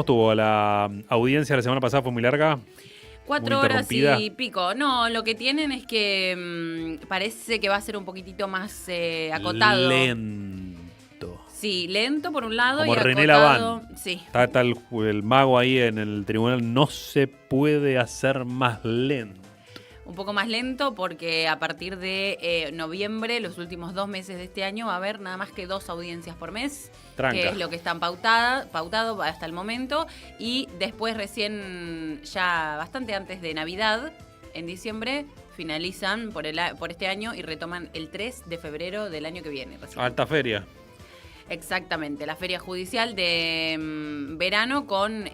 Estuvo la audiencia la semana pasada, fue muy larga, muy 4 horas interrumpida. y pico. No, lo que tienen es que parece que va a ser un poquitito más acotado. Lento. Sí, lento por un lado y Como René acotado. Laván. Sí, Está el mago ahí en el tribunal. No se puede hacer más lento. un poco más lento porque a partir de noviembre, los últimos 2 meses de este año, va a haber nada más que 2 audiencias por mes, que Tranca. es lo que están pautado hasta el momento. Y después recién, ya bastante antes de Navidad, en diciembre, finalizan por este año y retoman el 3 de febrero del año que viene. Recién. Alta feria. Exactamente, la feria judicial de verano con,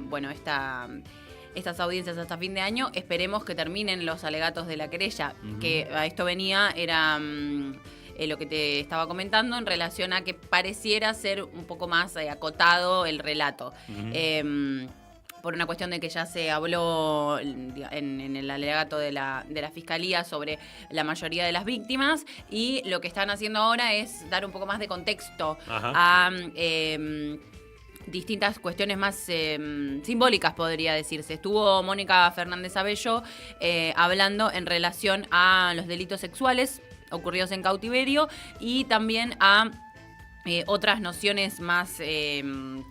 bueno, estas audiencias hasta fin de año. Esperemos que terminen los alegatos de la querella, que a esto venía, era lo que te estaba comentando en relación a que pareciera ser un poco más acotado el relato. Por una cuestión de que ya se habló en el alegato de la Fiscalía sobre la mayoría de las víctimas, y lo que están haciendo ahora es dar un poco más de contexto a distintas cuestiones más simbólicas, podría decirse. Estuvo Mónica Fernández Abello hablando en relación a los delitos sexuales ocurridos en cautiverio y también a otras nociones más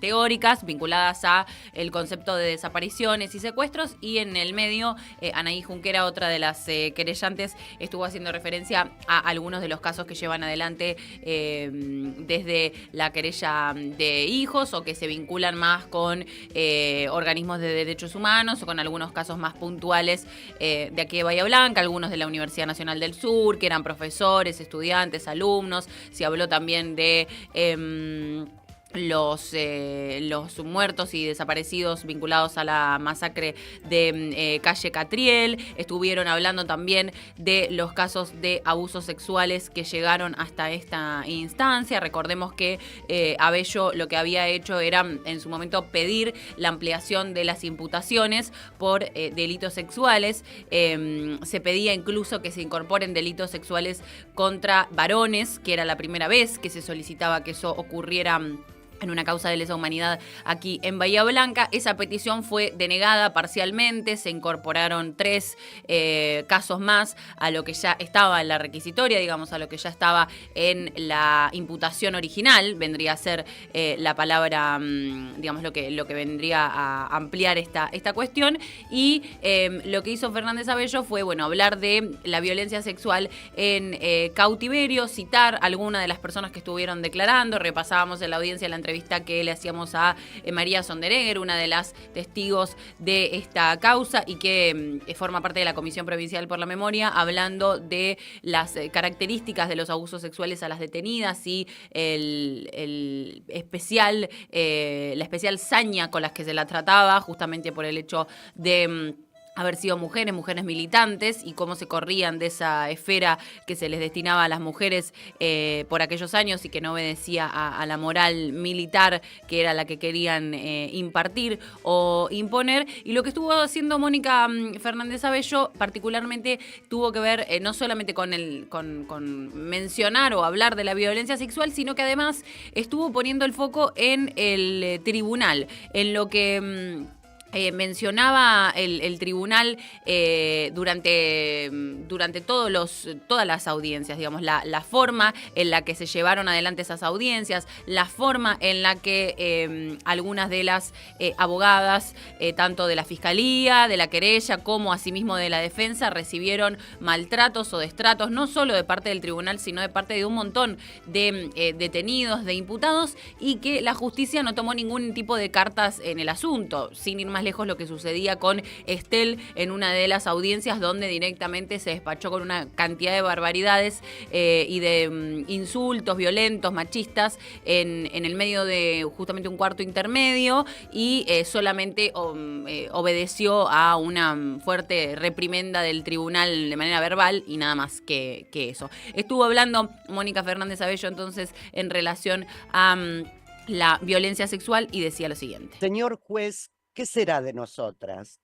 teóricas vinculadas a el concepto de desapariciones y secuestros, y en el medio Anaí Junquera, otra de las querellantes, estuvo haciendo referencia a algunos de los casos que llevan adelante desde la querella de hijos o que se vinculan más con organismos de derechos humanos o con algunos casos más puntuales de aquí de Bahía Blanca, algunos de la Universidad Nacional del Sur, que eran profesores, estudiantes, alumnos. Se habló también de los muertos y desaparecidos vinculados a la masacre de calle Catriel. Estuvieron hablando también de los casos de abusos sexuales que llegaron hasta esta instancia. Recordemos que Abello lo que había hecho era en su momento pedir la ampliación de las imputaciones por delitos sexuales. Se pedía incluso que se incorporen delitos sexuales contra varones, que era la primera vez que se solicitaba que eso ocurriera en una causa de lesa humanidad aquí en Bahía Blanca. Esa petición fue denegada parcialmente, se incorporaron 3 casos más a lo que ya estaba en la requisitoria, digamos, a lo que ya estaba en la imputación original, vendría a ser la palabra, digamos, lo que vendría a ampliar esta cuestión. Y lo que hizo Fernández Abello fue, bueno, hablar de la violencia sexual en cautiverio, citar a alguna de las personas que estuvieron declarando. Repasábamos en la audiencia la entrevista que le hacíamos a María Sonderegger, una de las testigos de esta causa y que forma parte de la Comisión Provincial por la Memoria, hablando de las características de los abusos sexuales a las detenidas y la especial saña con las que se la trataba, justamente por el hecho de haber sido mujeres militantes, y cómo se corrían de esa esfera que se les destinaba a las mujeres por aquellos años y que no obedecía a la moral militar, que era la que querían impartir o imponer. Y lo que estuvo haciendo Mónica Fernández Abello particularmente tuvo que ver no solamente con mencionar o hablar de la violencia sexual, sino que además estuvo poniendo el foco en el tribunal, en lo que mencionaba el tribunal durante todas las audiencias, digamos, la forma en la que se llevaron adelante esas audiencias, la forma en la que algunas de las abogadas, tanto de la Fiscalía, de la querella, como asimismo de la defensa, recibieron maltratos o destratos, no solo de parte del tribunal, sino de parte de un montón de detenidos, de imputados, y que la justicia no tomó ningún tipo de cartas en el asunto, sin ir más lejos lo que sucedía con Estel en una de las audiencias, donde directamente se despachó con una cantidad de barbaridades y de insultos violentos, machistas, en el medio de justamente un cuarto intermedio, y solamente obedeció a una fuerte reprimenda del tribunal de manera verbal y nada más que eso. Estuvo hablando Mónica Fernández Abello entonces en relación a la violencia sexual y decía lo siguiente. Señor juez, ¿qué será de nosotras?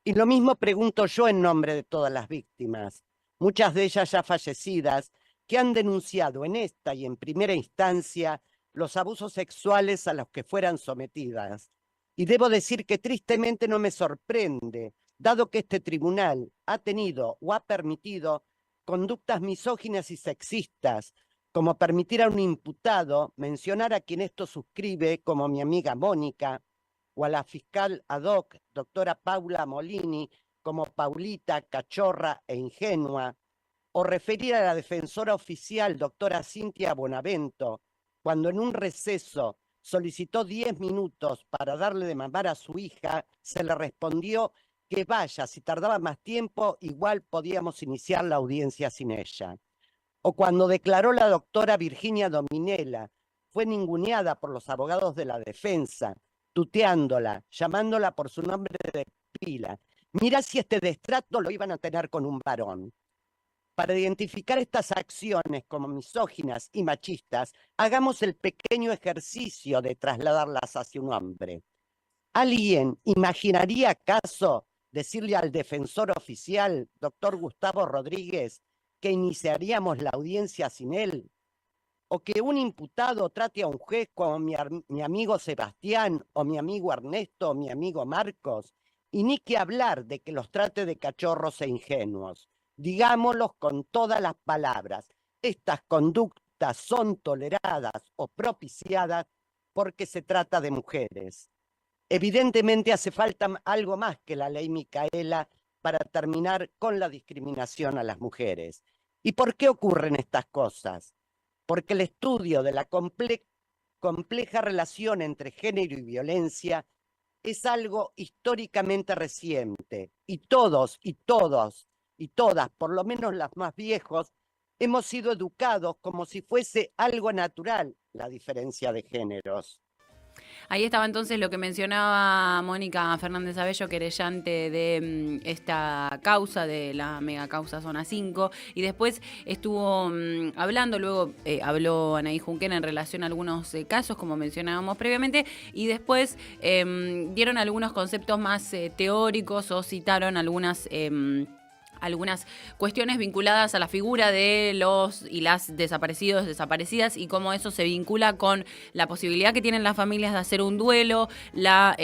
Y lo mismo pregunto yo en nombre de todas las víctimas, muchas de ellas ya fallecidas, que han denunciado en esta y en primera instancia los abusos sexuales a los que fueran sometidas. Y debo decir que tristemente no me sorprende, dado que este tribunal ha tenido o ha permitido conductas misóginas y sexistas, como permitir a un imputado mencionar a quien esto suscribe, como mi amiga Mónica, o a la fiscal ad hoc, doctora Paula Molini, como Paulita, cachorra e ingenua, o referir a la defensora oficial, doctora Cintia Bonavento, cuando en un receso solicitó 10 minutos para darle de mamar a su hija, se le respondió que vaya, si tardaba más tiempo, igual podíamos iniciar la audiencia sin ella. O cuando declaró la doctora Virginia Dominella, fue ninguneada por los abogados de la defensa, tuteándola, llamándola por su nombre de pila. Mira si este destrato lo iban a tener con un varón. Para identificar estas acciones como misóginas y machistas, hagamos el pequeño ejercicio de trasladarlas hacia un hombre. ¿Alguien imaginaría acaso decirle al defensor oficial, doctor Gustavo Rodríguez, que iniciaríamos la audiencia sin él? ¿O que un imputado trate a un juez como mi amigo Sebastián, o mi amigo Ernesto, o mi amigo Marcos? Y ni que hablar de que los trate de cachorros e ingenuos. Digámoslos con todas las palabras. Estas conductas son toleradas o propiciadas porque se trata de mujeres. Evidentemente hace falta algo más que la ley Micaela para terminar con la discriminación a las mujeres. ¿Y por qué ocurren estas cosas? Porque el estudio de la compleja relación entre género y violencia es algo históricamente reciente, y todos y todas, por lo menos las más viejos, hemos sido educados como si fuese algo natural la diferencia de géneros. Ahí estaba entonces lo que mencionaba Mónica Fernández Abello, querellante de esta causa, de la mega causa Zona 5, y después estuvo hablando, luego habló Anaí Junquera en relación a algunos casos, como mencionábamos previamente, y después dieron algunos conceptos más teóricos o citaron algunas cuestiones vinculadas a la figura de los y las desaparecidos, desaparecidas, y cómo eso se vincula con la posibilidad que tienen las familias de hacer un duelo, la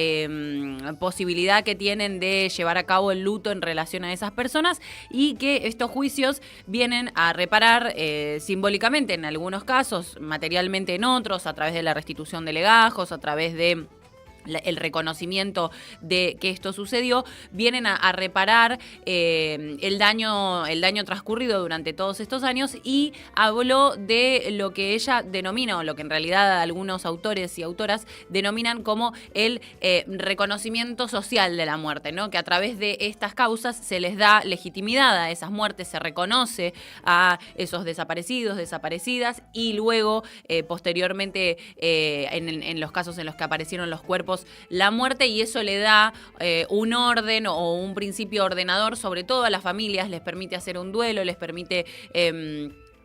posibilidad que tienen de llevar a cabo el luto en relación a esas personas, y que estos juicios vienen a reparar simbólicamente en algunos casos, materialmente en otros, a través de la restitución de legajos, a través de el reconocimiento de que esto sucedió, vienen a reparar el daño transcurrido durante todos estos años, y habló de lo que ella denomina, o lo que en realidad algunos autores y autoras denominan como el reconocimiento social de la muerte, ¿no? Que a través de estas causas se les da legitimidad a esas muertes, se reconoce a esos desaparecidos, desaparecidas, y luego, posteriormente, en los casos en los que aparecieron los cuerpos, la muerte, y eso le da un orden o un principio ordenador sobre todo a las familias, les permite hacer un duelo, les permite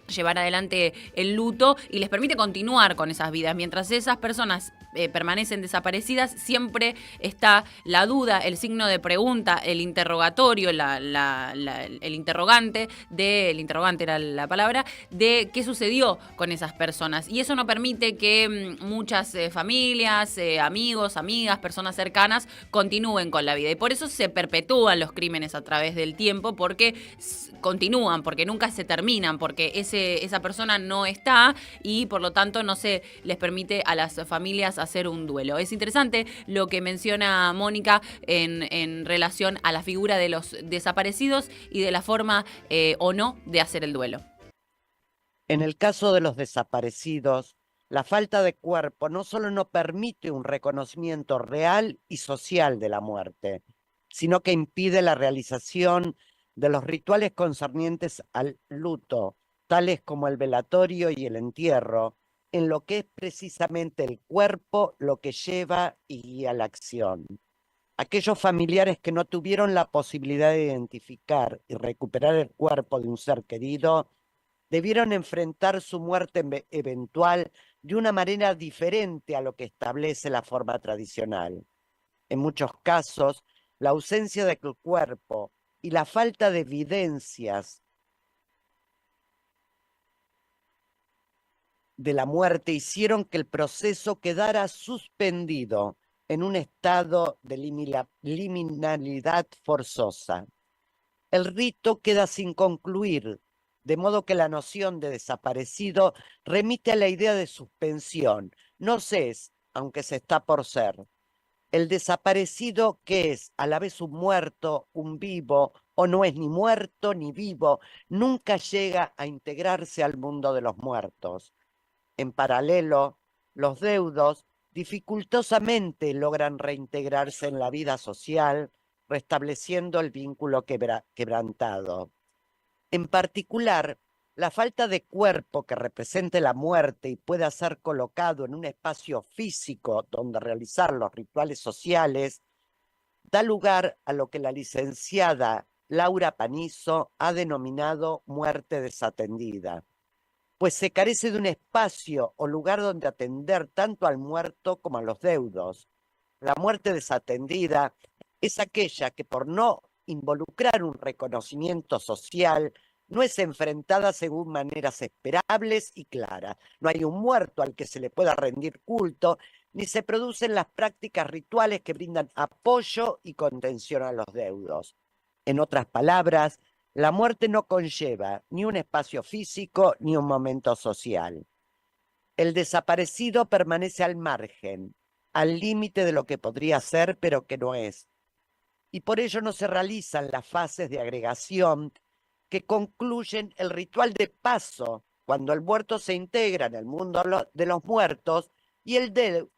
llevar adelante el luto y les permite continuar con esas vidas. Mientras esas personas permanecen desaparecidas, siempre está la duda, el signo de pregunta, el interrogatorio, el interrogante era la palabra, de qué sucedió con esas personas. Y eso no permite que muchas familias, amigos, amigas, personas cercanas continúen con la vida. Y por eso se perpetúan los crímenes a través del tiempo, porque continúan, porque nunca se terminan, porque esa persona no está, y por lo tanto no se les permite a las familias hacer un duelo. Es interesante lo que menciona Mónica en relación a la figura de los desaparecidos y de la forma o no de hacer el duelo. En el caso de los desaparecidos, la falta de cuerpo no solo no permite un reconocimiento real y social de la muerte, sino que impide la realización de los rituales concernientes al luto, tales como el velatorio y el entierro, en lo que es precisamente el cuerpo lo que lleva y guía la acción. Aquellos familiares que no tuvieron la posibilidad de identificar y recuperar el cuerpo de un ser querido debieron enfrentar su muerte eventual de una manera diferente a lo que establece la forma tradicional. En muchos casos, la ausencia del cuerpo y la falta de evidencias de la muerte hicieron que el proceso quedara suspendido en un estado de liminalidad forzosa. El rito queda sin concluir, de modo que la noción de desaparecido remite a la idea de suspensión. No se es, aunque se está por ser. El desaparecido, que es a la vez un muerto, un vivo, o no es ni muerto ni vivo, nunca llega a integrarse al mundo de los muertos. En paralelo, los deudos dificultosamente logran reintegrarse en la vida social, restableciendo el vínculo quebrantado. En particular, la falta de cuerpo que represente la muerte y pueda ser colocado en un espacio físico donde realizar los rituales sociales, da lugar a lo que la licenciada Laura Panizo ha denominado muerte desatendida, pues se carece de un espacio o lugar donde atender tanto al muerto como a los deudos. La muerte desatendida es aquella que, por no involucrar un reconocimiento social, no es enfrentada según maneras esperables y claras. No hay un muerto al que se le pueda rendir culto, ni se producen las prácticas rituales que brindan apoyo y contención a los deudos. En otras palabras, la muerte no conlleva ni un espacio físico ni un momento social. El desaparecido permanece al margen, al límite de lo que podría ser, pero que no es. Y por ello no se realizan las fases de agregación que concluyen el ritual de paso, cuando el muerto se integra en el mundo de los muertos y el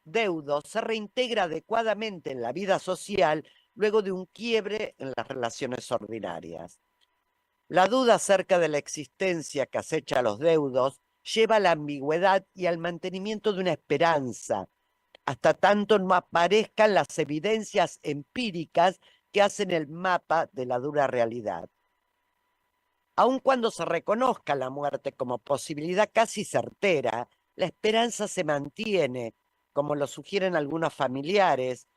deudo se reintegra adecuadamente en la vida social luego de un quiebre en las relaciones ordinarias. La duda acerca de la existencia que acecha a los deudos lleva a la ambigüedad y al mantenimiento de una esperanza, hasta tanto no aparezcan las evidencias empíricas que hacen el mapa de la dura realidad. Aun cuando se reconozca la muerte como posibilidad casi certera, la esperanza se mantiene, como lo sugieren algunos familiares.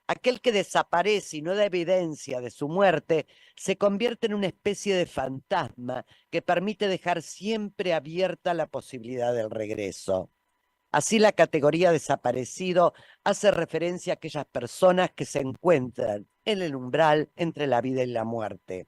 Aquel que desaparece y no da evidencia de su muerte se convierte en una especie de fantasma que permite dejar siempre abierta la posibilidad del regreso. Así, la categoría desaparecido hace referencia a aquellas personas que se encuentran en el umbral entre la vida y la muerte.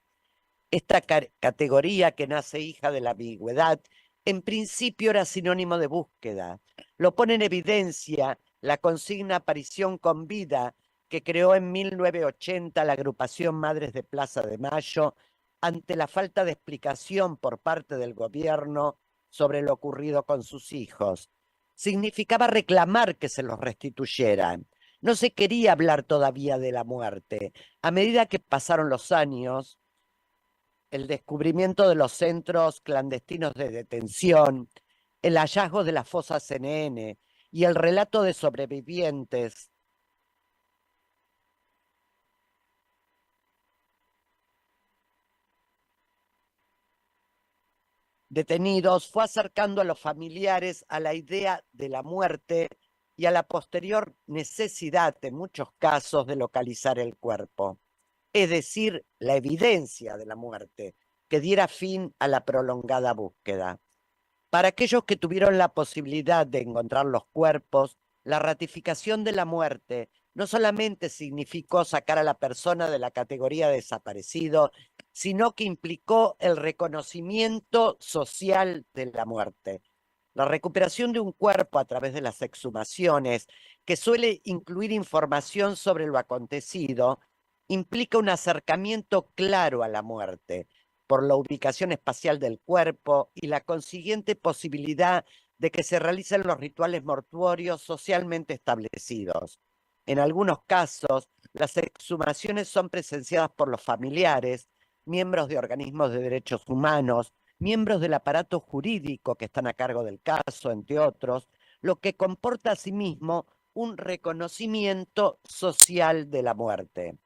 Esta categoría, que nace hija de la ambigüedad, en principio era sinónimo de búsqueda. Lo pone en evidencia la consigna Aparición con Vida, que creó en 1980 la agrupación Madres de Plaza de Mayo, ante la falta de explicación por parte del gobierno sobre lo ocurrido con sus hijos. Significaba reclamar que se los restituyeran. No se quería hablar todavía de la muerte. A medida que pasaron los años, el descubrimiento de los centros clandestinos de detención, el hallazgo de las fosas CNN y el relato de sobrevivientes detenidos fue acercando a los familiares a la idea de la muerte y a la posterior necesidad, en muchos casos, de localizar el cuerpo. Es decir, la evidencia de la muerte, que diera fin a la prolongada búsqueda. Para aquellos que tuvieron la posibilidad de encontrar los cuerpos, la ratificación de la muerte no solamente significó sacar a la persona de la categoría de desaparecido, sino que implicó el reconocimiento social de la muerte. La recuperación de un cuerpo a través de las exhumaciones, que suele incluir información sobre lo acontecido, implica un acercamiento claro a la muerte, por la ubicación espacial del cuerpo y la consiguiente posibilidad de que se realicen los rituales mortuorios socialmente establecidos. En algunos casos, las exhumaciones son presenciadas por los familiares, miembros de organismos de derechos humanos, miembros del aparato jurídico que están a cargo del caso, entre otros, lo que comporta asimismo un reconocimiento social de la muerte.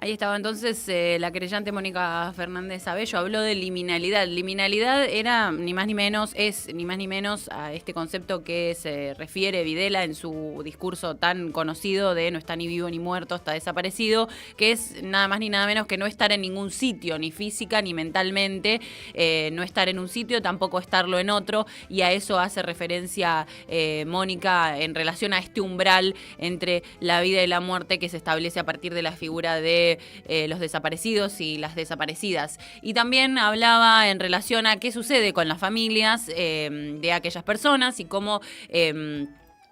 Ahí estaba entonces la querellante Mónica Fernández Abello, habló de liminalidad. Liminalidad era ni más ni menos, es ni más ni menos a este concepto que se refiere Videla en su discurso tan conocido de no está ni vivo ni muerto, está desaparecido, que es nada más ni nada menos que no estar en ningún sitio, ni física ni mentalmente, no estar en un sitio, tampoco estarlo en otro, y a eso hace referencia Mónica en relación a este umbral entre la vida y la muerte que se establece a partir de la figura de los desaparecidos y las desaparecidas. Y también hablaba en relación a qué sucede con las familias de aquellas personas y cómo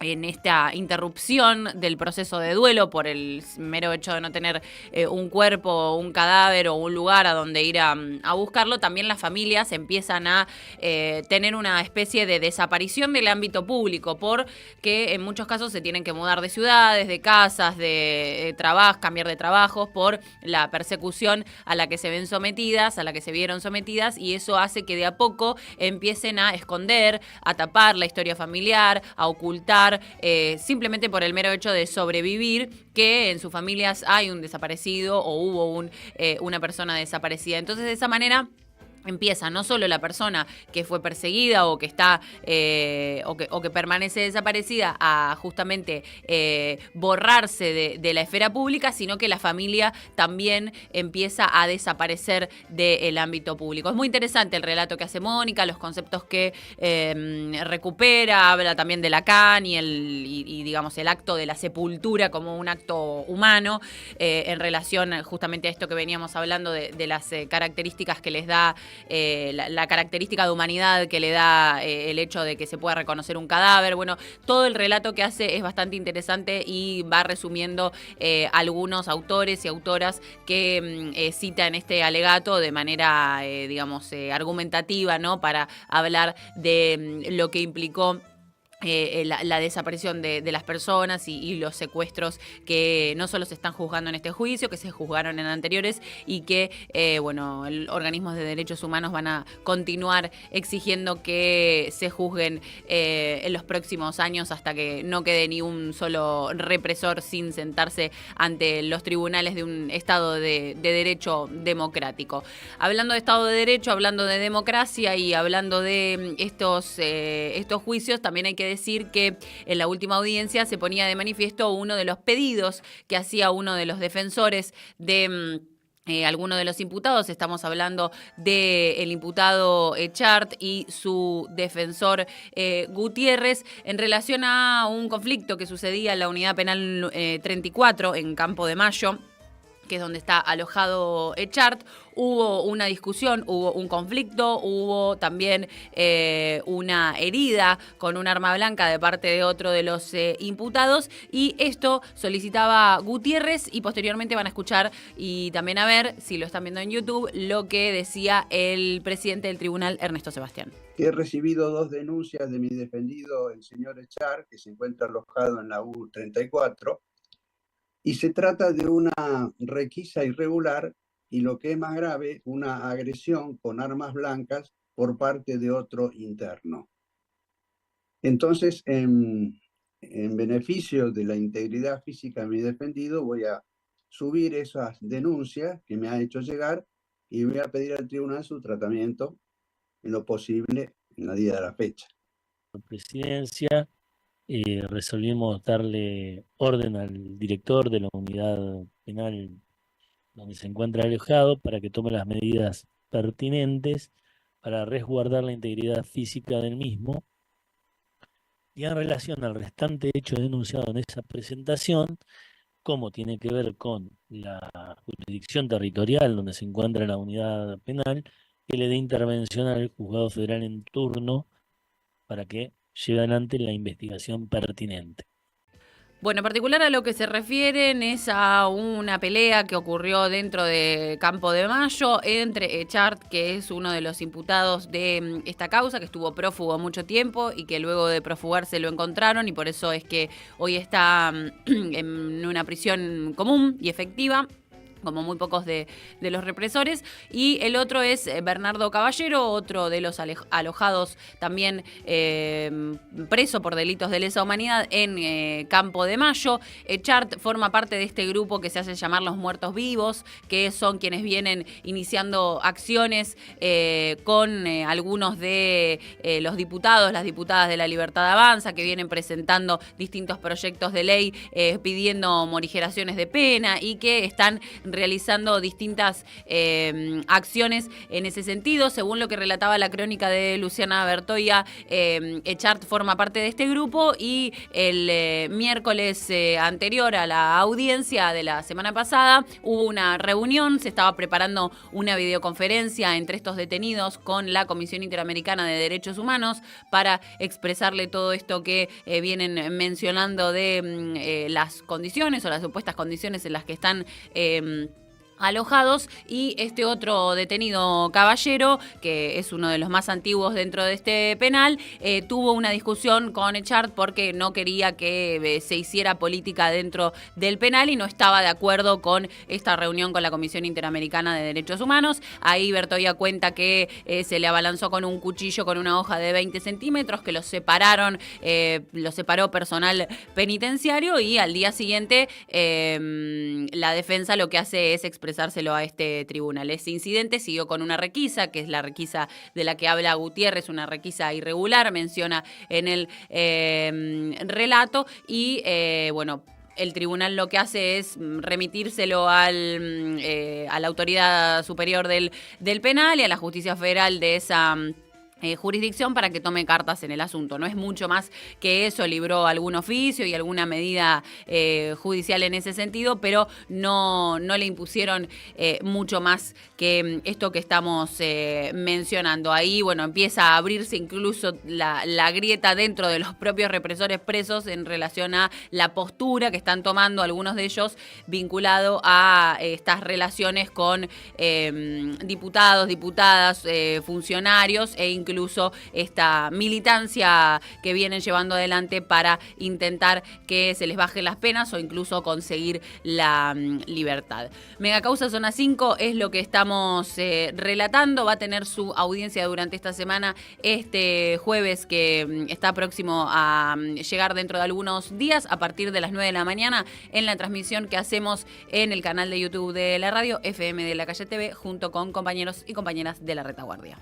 en esta interrupción del proceso de duelo por el mero hecho de no tener un cuerpo, un cadáver o un lugar a donde ir a buscarlo, también las familias empiezan a tener una especie de desaparición del ámbito público, porque en muchos casos se tienen que mudar de ciudades, de casas, de trabajo, cambiar de trabajos por la persecución a la que se ven sometidas, a la que se vieron sometidas, y eso hace que de a poco empiecen a esconder, a tapar la historia familiar, a ocultar, simplemente por el mero hecho de sobrevivir, que en sus familias hay un desaparecido o hubo una persona desaparecida. Entonces, de esa manera empieza no solo la persona que fue perseguida o que está o que permanece desaparecida a justamente borrarse de la esfera pública, sino que la familia también empieza a desaparecer del ámbito público. Es muy interesante el relato que hace Mónica, los conceptos que recupera, habla también de Lacan y digamos el acto de la sepultura como un acto humano en relación justamente a esto que veníamos hablando de las características que les da la característica de humanidad que le da el hecho de que se pueda reconocer un cadáver. Bueno, todo el relato que hace es bastante interesante y va resumiendo algunos autores y autoras que cita en este alegato de manera, digamos, argumentativa, ¿no? Para hablar de lo que implicó la desaparición de las personas y los secuestros que no solo se están juzgando en este juicio, que se juzgaron en anteriores y que, organismos de derechos humanos van a continuar exigiendo que se juzguen en los próximos años hasta que no quede ni un solo represor sin sentarse ante los tribunales de un Estado de derecho democrático. Hablando de Estado de Derecho, hablando de democracia y hablando de estos juicios, también hay que decir que en la última audiencia se ponía de manifiesto uno de los pedidos que hacía uno de los defensores de alguno de los imputados. Estamos hablando del imputado Echart y su defensor Gutiérrez en relación a un conflicto que sucedía en la unidad penal 34 en Campo de Mayo, que es donde está alojado Echart. Hubo una discusión, hubo un conflicto, hubo también una herida con un arma blanca de parte de otro de los imputados, y esto solicitaba Gutiérrez, y posteriormente van a escuchar y también a ver, si lo están viendo en YouTube, lo que decía el presidente del tribunal, Ernesto Sebastián. He recibido 2 denuncias de mi defendido, el señor Echart, que se encuentra alojado en la U34, y se trata de una requisa irregular y, lo que es más grave, una agresión con armas blancas por parte de otro interno. Entonces, en beneficio de la integridad física de mi defendido, voy a subir esas denuncias que me ha hecho llegar y voy a pedir al tribunal su tratamiento en lo posible en la día de la fecha. Presidencia, resolvimos darle orden al director de la unidad penal donde se encuentra alojado para que tome las medidas pertinentes para resguardar la integridad física del mismo. Y en relación al restante hecho denunciado en esa presentación, como tiene que ver con la jurisdicción territorial donde se encuentra la unidad penal, que le dé intervención al juzgado federal en turno para que lleve adelante la investigación pertinente. Bueno, en particular a lo que se refieren es a una pelea que ocurrió dentro de Campo de Mayo entre Echart, que es uno de los imputados de esta causa, que estuvo prófugo mucho tiempo y que luego de profugarse lo encontraron, y por eso es que hoy está en una prisión común y efectiva. como muy pocos de los represores. Y el otro es Bernardo Caballero, otro de los alojados también preso por delitos de lesa humanidad en Campo de Mayo. Echart forma parte de este grupo que se hace llamar los muertos vivos, que son quienes vienen iniciando acciones con algunos de los diputados, las diputadas de La Libertad Avanza, que vienen presentando distintos proyectos de ley pidiendo morigeraciones de pena y que están realizando distintas acciones en ese sentido. Según lo que relataba la crónica de Luciana Bertoia, Echart forma parte de este grupo y el miércoles anterior a la audiencia de la semana pasada hubo una reunión, se estaba preparando una videoconferencia entre estos detenidos con la Comisión Interamericana de Derechos Humanos para expresarle todo esto que vienen mencionando de las condiciones o las supuestas condiciones en las que están alojados. Y este otro detenido Caballero, que es uno de los más antiguos dentro de este penal, tuvo una discusión con Echart porque no quería que se hiciera política dentro del penal y no estaba de acuerdo con esta reunión con la Comisión Interamericana de Derechos Humanos. Ahí Bertoia cuenta que se le abalanzó con un cuchillo con una hoja de 20 centímetros, que los separó personal penitenciario, y al día siguiente la defensa lo que hace es expresárselo a este tribunal. Ese incidente siguió con una requisa, que es la requisa de la que habla Gutiérrez, una requisa irregular, menciona en el relato, y bueno, el tribunal lo que hace es remitírselo a la autoridad superior del penal y a la justicia federal de esa jurisdicción para que tome cartas en el asunto. No es mucho más que eso, libró algún oficio y alguna medida judicial en ese sentido, pero no le impusieron mucho más que esto que estamos mencionando. Ahí, bueno, empieza a abrirse incluso la grieta dentro de los propios represores presos en relación a la postura que están tomando algunos de ellos vinculado a estas relaciones con diputados, diputadas, funcionarios e incluso esta militancia que vienen llevando adelante para intentar que se les bajen las penas o incluso conseguir la libertad. Megacausa Zona 5 es lo que estamos relatando. Va a tener su audiencia durante esta semana, este jueves que está próximo a llegar dentro de algunos días, a partir de las 9 de la mañana, en la transmisión que hacemos en el canal de YouTube de la radio FM de la Calle TV, junto con compañeros y compañeras de La Retaguardia.